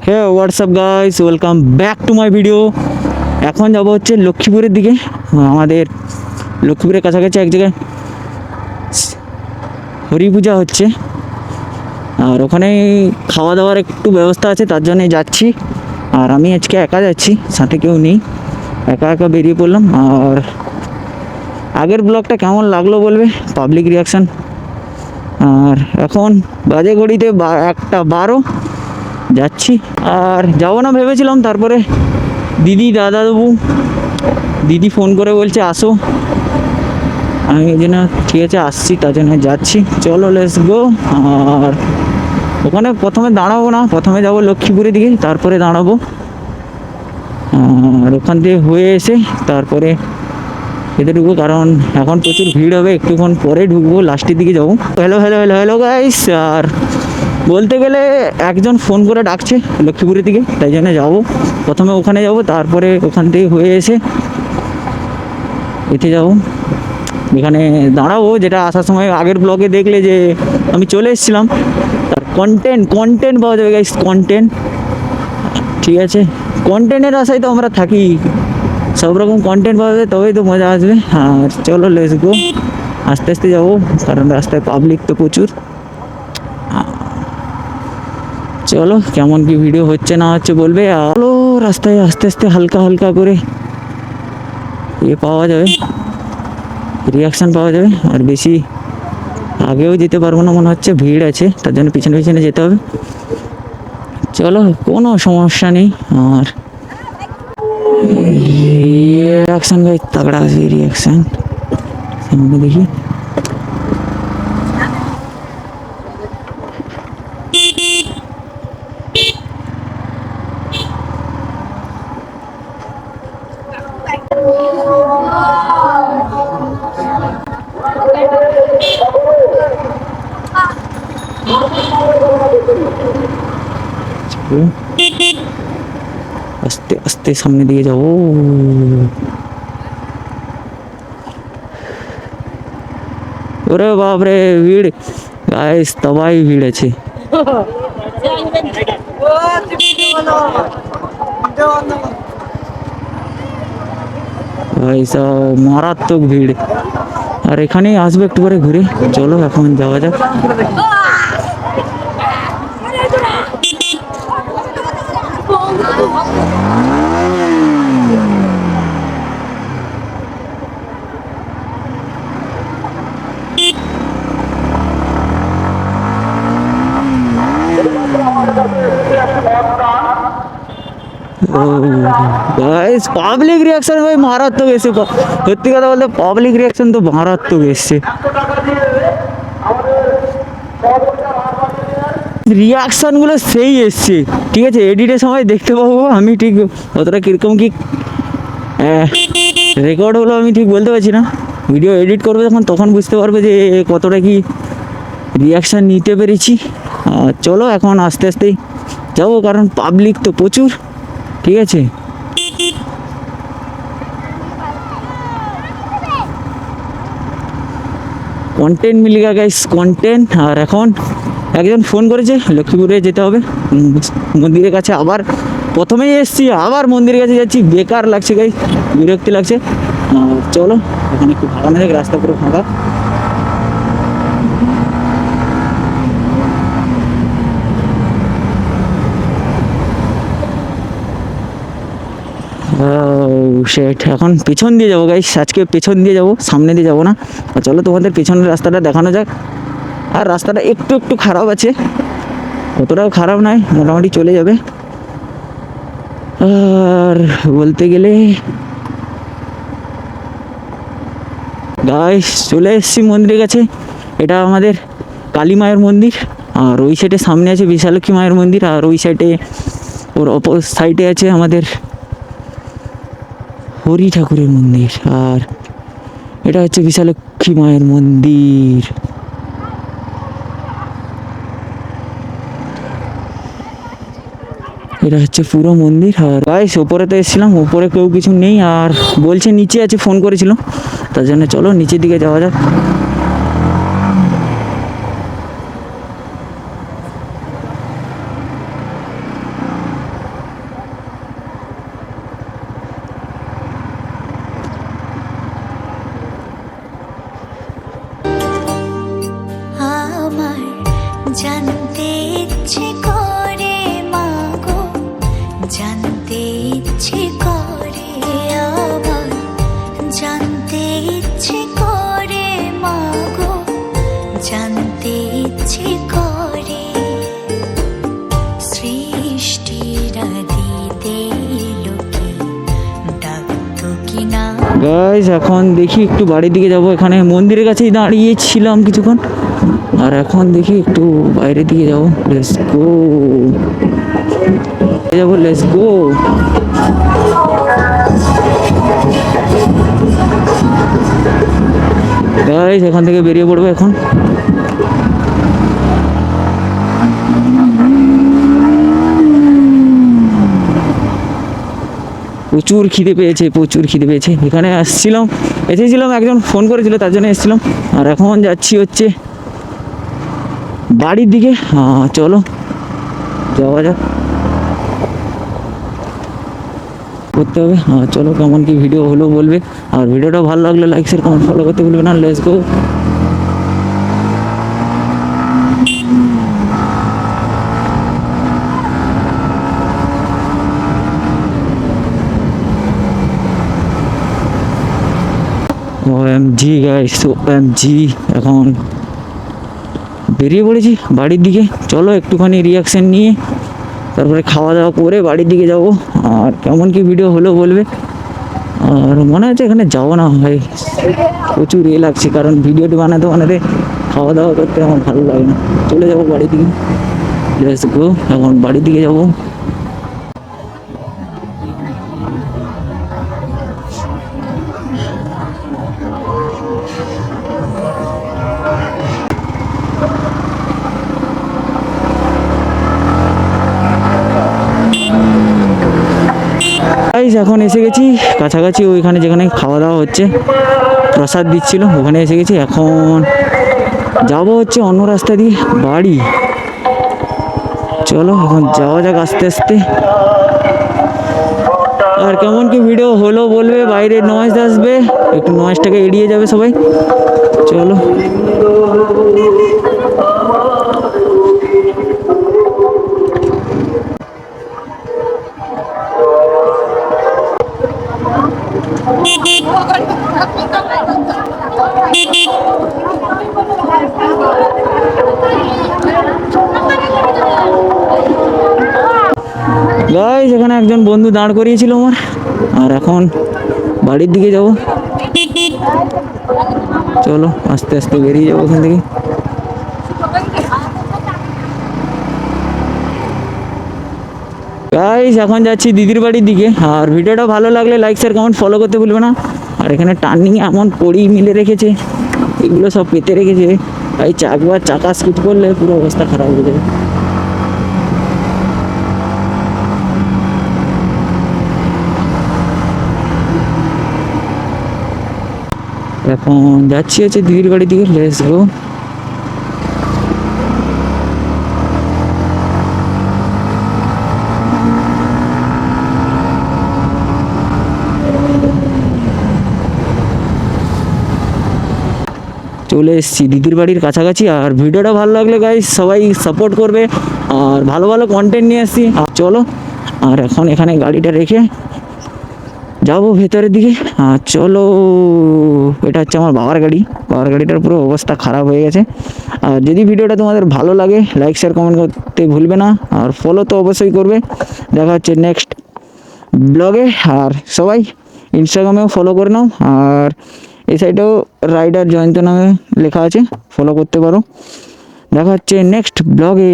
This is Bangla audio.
Hey what's up guys, welcome back to my video. এখন যাব হচ্ছে লক্ষ্মীপুরের দিকে। আমাদের লক্ষ্মীপুরের কাছাকাছি এক জায়গায় হরি পূজা হচ্ছে, আর ওখানে খাওয়া দাওয়ার একটু ব্যবস্থা আছে, তার জন্যে যাচ্ছি। আর আমি আজকে একা যাচ্ছি, সাথে কেউ নেই, একা একা বেরিয়ে পড়লাম। আর আগের ব্লগটা কেমন লাগলো বলবে, পাবলিক রিয়াকশান। আর এখন বাজে ঘড়িতে 1:12 যাচ্ছি। আর যাবো না ভেবেছিলাম, তারপরে দাদাবাবু দিদি ফোন করে বলছে আসো, আমি এই জন্য ঠিক আছে আসছি, তার জন্য যাচ্ছি। চলো লেটস গো। আর ওখানে প্রথমে দাঁড়াবো না, প্রথমে যাবো লক্ষ্মীপুরের দিকে, তারপরে দাঁড়াবো। আর ওখান থেকে হয়ে এসে তারপরে এতে ঢুকবো, কারণ এখন প্রচুর ভিড় হবে, একটুক্ষণ পরে ঢুকবো, লাস্টের দিকে যাবো। Hello hello hello hello guys. আর বলতে গেলে একজন ফোন করে ডাকছে লক্ষ্মীপুরের দিকে, তাই জন্য যাবো। প্রথমে ওখানে যাব, তারপরে ওখান থেকে হয়ে এসে এতে যাবো, এখানে দাঁড়াবো। যেটা আসার সময় আগের ব্লগে দেখলে যে আমি চলে এসেছিলাম, তার কন্টেন্ট পাওয়া যাবে গাইস, কন্টেন্ট। ঠিক আছে, কন্টেন্টের আশায় তো আমরা থাকি, সব রকম কন্টেন্ট পাওয়া যাবে, তবেই তো মজা আসবে। আর চলো লেটস গো, আস্তে আস্তে যাবো, কারণ রাস্তায় পাবলিক তো প্রচুর। চলো কেমন কি ভিডিও হচ্ছে না হচ্ছে বলবে। আলো রাস্তায় আস্তে আস্তে হালকা হালকা করে পাওয়া যাবে, রিয়াকশান পাওয়া যাবে। আর বেশি আগেও যেতে পারবো না মনে হচ্ছে, ভিড় আছে, তার জন্য পিছনে পিছনে যেতে হবে। চলো, কোনো সমস্যা নেই। আর রিয়াকশান ভাই তাগড়া আছে, রিয়াকশান সামনে দেখি। আস্তে আস্তে সামনে দিয়ে যাবো। ওরে বাপরে ভিড় গাইস, তবাই ভিড় আছে। ভাই সব মারাত্মক ভিড়। আর এখানেই আসবে একটু করে ঘুরে। চলো এখন যাওয়া যাক। গাইস পাবলিক রিয়াকশন ভাই মারাত্মক এসছে, সত্যি কথা বলতে পাবলিক রিয়াকশন তো মারাত্মক এসছে। রিয়াকশন গুলো সেই এসছে, ঠিক আছে, এডিটের সময় দেখতে পাবো আমি, ঠিক অতটা কিরকম কি রেকর্ড হলো আমি ঠিক বলতে পারছি না। ভিডিও এডিট করবে যখন, তখন বুঝতে পারবে যে কতটা কি রিয়াকশান নিতে পেরেছি। চলো এখন আস্তে আস্তেই যাবো, কারণ পাবলিক তো প্রচুর। ঠিক আছে, কন্টেন্ট মিলেগা গাইস, কন্টেন্ট। আর এখন একজন ফোন করেছে, লক্ষ্মীপুরে যেতে হবে, মন্দিরের কাছে। আবার প্রথমেই এসছি, আবার মন্দিরের কাছে যাচ্ছি, বেকার লাগছে গাইস, বিরক্তি লাগছে। চলো এখন একটু ভাড়া না থাকে, রাস্তা পুরো ফাঁকা। সেট এখন পেছন দিয়ে যাবো গাইস, আজকে পেছন দিয়ে যাবো, সামনে দিয়ে যাবো না। চলো তোমাদের পেছনের রাস্তাটা দেখানো যাক। আর রাস্তাটা একটু একটু খারাপ আছে, অতটাও খারাপ নয়, মোটামুটি চলে যাবে। আর বলতে গেলে গাইস চলে এসেছি মন্দিরের কাছে। এটা আমাদের কালী মায়ের মন্দির, আর ওই সাইডে সামনে আছে বিশালক্ষী মায়ের মন্দির, আর ওই সাইডে ওর অপর সাইডে আছে আমাদের হরি ঠাকুরের মন্দির। আর এটা হচ্ছে বিশালক্ষী মায়ের মন্দির। এটা হচ্ছে পুরো মন্দির। আর গাইস ওপরে তো এসেছিলাম, ওপরে কেউ কিছু নেই, আর বলছে নিচে আছে, ফোন করেছিল, তার জন্য চলো নিচের দিকে যাওয়া যাক। গাইস এখন দেখি একটু বাড়ির দিকে যাব। এখানে মন্দিরের কাছেই দাঁড়িয়েছিলাম কিছুক্ষণ, আর এখন দেখি একটু বাইরের দিকে যাব। লেটস গো, যাবো, লেটস গো। গাইস এখান থেকে বেরিয়ে পড়বো এখন। প্রচুর খিদে পেয়েছে, প্রচুর খিদে পেয়েছে। এখানে এসেছিলাম, একজন ফোন করেছিল তার জন্য এসেছিলাম। আর এখন যাচ্ছি হচ্ছে বাড়ির দিকে। চলো যাওয়া যাক, করতে হবে। চলো, কেমন কি ভিডিও হলো বলবে, আর ভিডিওটা ভালো লাগলে লাইক শেয়ার কমেন্ট ফলো করতে ভুলবে না। Let's go. OMG guys, OMG। এখন বেরিয়ে পড়েছি বাড়ির দিকে। চলো একটুখানি রিয়াকশন নিয়ে তারপরে খাওয়া দাওয়া করে বাড়ির দিকে যাব। আর কেমন কি ভিডিও হলো বলবে। আর মনে হচ্ছে এখানে যাবো না ভাই, প্রচুর লাগছে, কারণ ভিডিওটি বানাতে খাওয়া দাওয়া করতে আমার ভালো লাগে না। চলে যাবো বাড়ির দিকে, লেটস গো। এখন বাড়ির দিকে যাবো। গাইস এখন এসে গেছি কাছাকাছি, ওইখানে যেখানে খাওয়া দাওয়া হচ্ছে, প্রসাদ দিচ্ছিল, ওখানে এসে গেছি। এখন যাব হচ্ছে অন্য রাস্তা দিয়ে বাড়ি। চলো এখন যাওয়া যাক আস্তে আস্তে। আর কেমন কি ভিডিও হলো বলবে। বাইরে নয়েজ আসবে, একটু নয়েজটাকে এড়িয়ে যাবে সবাই। চলো। গাইস এখানে একজন বন্ধু দাঁড় করিয়েছিল আমার, আর এখন বাড়ির দিকে যাব। চলো আস্তে আস্তে বেরিয়ে যাবো ওখান থেকে। গাইস এখন যাচ্ছি দিদির বাড়ির দিকে। আর ভিডিওটা ভালো লাগলে লাইক শেয়ার কমেন্ট ফলো করতে ভুলবে না। আর এখানে টার্নিং এমন পড়ি মিলে রেখেছে, এগুলো সব পেতে রেখেছে। এই একবার চাকা স্কিড করলে পুরো অবস্থা খারাপ হয়ে যাবে। এখন যাচ্ছি হচ্ছে দিদির বাড়ির দিকে, লেটস গো। চলে এসেছি দিদির বাড়ির কাছাকাছি। আর ভিডিওটা ভালো লাগলে গাইস সবাই সাপোর্ট করবে, আর ভালো ভালো কন্টেন্ট নিয়ে আসছি। চলো, আর এখন এখানে গাড়িটা রেখে যাবো ভেতরের দিকে। আর চলো, এটা হচ্ছে আমার বাবার গাড়ি। বাবার গাড়িটার পুরো অবস্থা খারাপ হয়ে গেছে। আর যদি ভিডিওটা তোমাদের ভালো লাগে লাইক শেয়ার কমেন্ট করতে ভুলবে না, আর ফলো তো অবশ্যই করবে। দেখা হচ্ছে নেক্সট ব্লগে। আর সবাই ইনস্টাগ্রামেও ফলো করে নাও, আর এই সাইডেও রাইডার জয়ন্ত নামে লেখা আছে, ফলো করতে পারো। দেখা হচ্ছে নেক্সট ব্লগে।